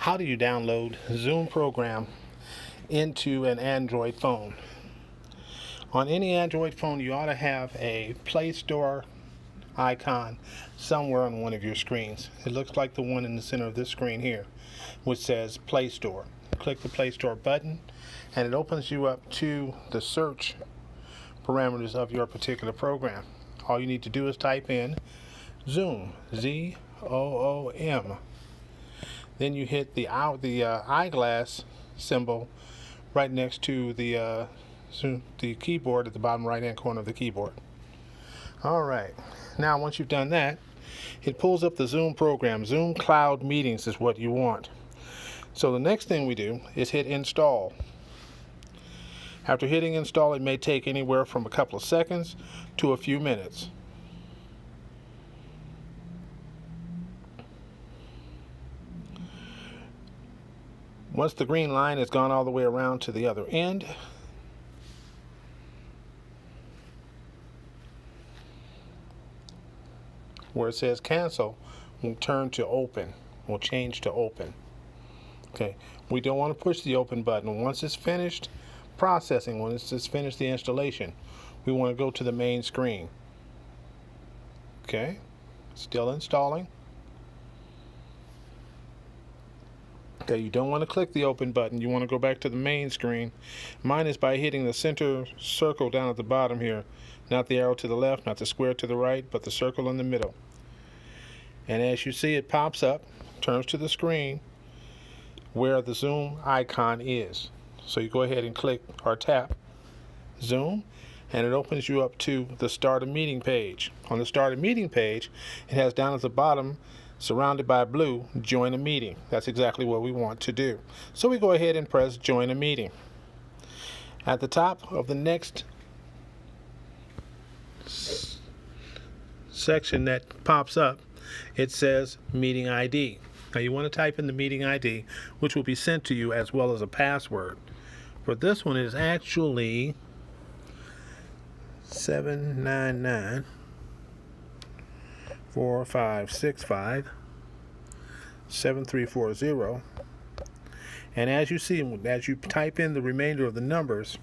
How do you download Zoom program into an Android phone? On any Android phone, you ought to have a Play Store icon somewhere on one of your screens. It looks like the one in the center of this screen here, which says Play Store. Click the Play Store button, and it opens you up to the search parameters of your particular program. All you need to do is type in Zoom, Z-O-O-M. Then you hit the eyeglass symbol right next to the keyboard at the bottom right hand corner of the keyboard. Alright, now once you've done that, it pulls up the Zoom program. Zoom Cloud Meetings is what you want. So the next thing we do is hit install. After hitting install, it may take anywhere from a couple of seconds to a few minutes. Once the green line has gone all the way around to the other end, where it says cancel, will turn to open, will change to open. Okay, we don't want to push the open button. Once it's finished processing, when it's just finished the installation, we want to go to the main screen. Okay, still installing. Okay, you don't want to click the open button. You want to go back to the main screen. Mine is by hitting the center circle down at the bottom here. Not the arrow to the left, not the square to the right, but the circle in the middle. And as you see, it pops up, turns to the screen where the Zoom icon is. So you go ahead and click or tap Zoom, and it opens you up to the Start a Meeting page. On the Start a Meeting page, it has down at the bottom, surrounded by blue, Join a Meeting. That's exactly what we want to do. So we go ahead and press Join a Meeting. At the top of the next section that pops up, it says Meeting ID. Now you want to type in the meeting ID, which will be sent to you as well as a password. For this one, it is actually 799-4565-7340. And as you see, as you type in the remainder of the numbers,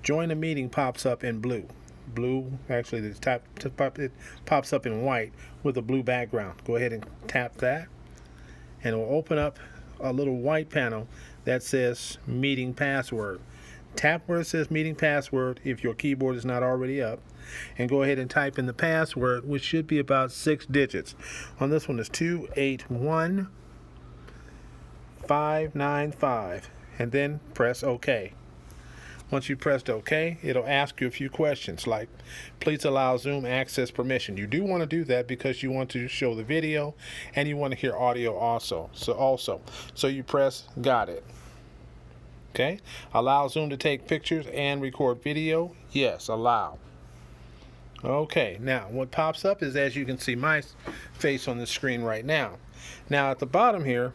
Join a Meeting pops up in blue. Actually, it pops up in white with a blue background. Go ahead and tap that, and it will open up a little white panel that says Meeting Password. Tap where it says Meeting Password if your keyboard is not already up, and go ahead and type in the password, which should be about 6 digits. On this one is 281595, and then press OK. Once you pressed OK, it'll ask you a few questions like, please allow Zoom access permission. You do want to do that because you want to show the video and you want to hear audio also. So you press got it. Okay, allow Zoom to take pictures and record video. Yes, allow. Okay, now what pops up is, as you can see my face on the screen right now. Now at the bottom here,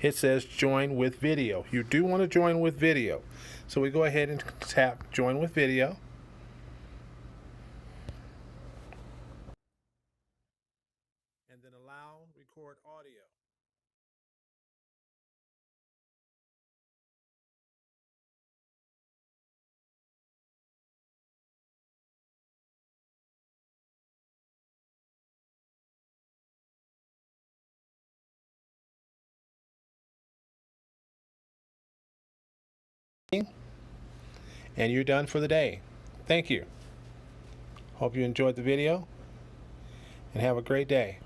it says join with video. You do want to join with video. So we go ahead and tap Join with Video. And then allow Record Audio. And you're done for the day. Thank you. Hope you enjoyed the video and have a great day.